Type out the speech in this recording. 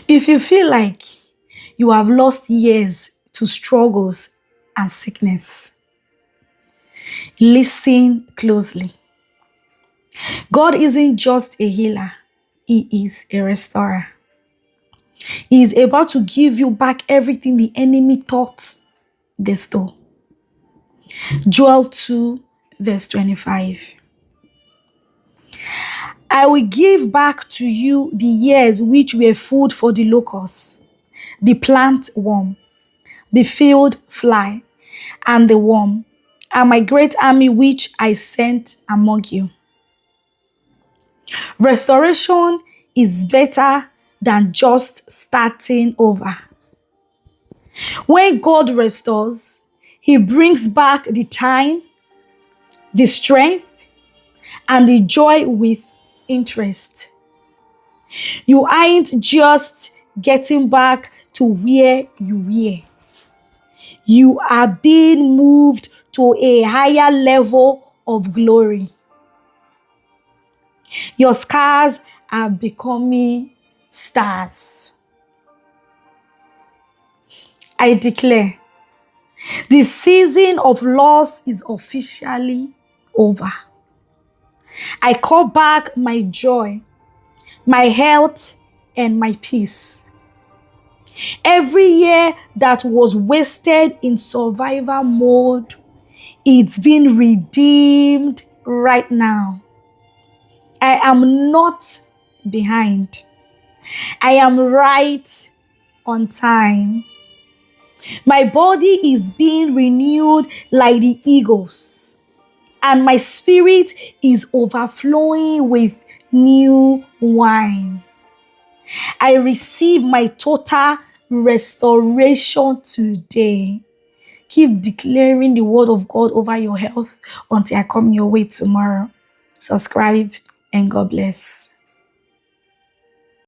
If you feel like you have lost years to struggles and sickness, listen closely. God isn't just a healer, He is a restorer. He is about to give you back everything the enemy thought they stole. Joel 2, verse 25. I will give back to you the years which were food for the locust, the plant worm, the field fly, and the worm, and my great army which I sent among you. Restoration is better than just starting over. When God restores, He brings back the time, the strength, and the joy with interest. You aren't just getting back to where you were. You are being moved to a higher level of glory. Your scars are becoming stars. I declare, the season of loss is officially over. I call back my joy, my health, and my peace. Every year that was wasted in survival mode, it's been redeemed right now. I am not behind. I am right on time. My body is being renewed like the eagles, and my spirit is overflowing with new wine. I receive my total restoration today. Keep declaring the word of God over your health until I come your way tomorrow. Subscribe and God bless.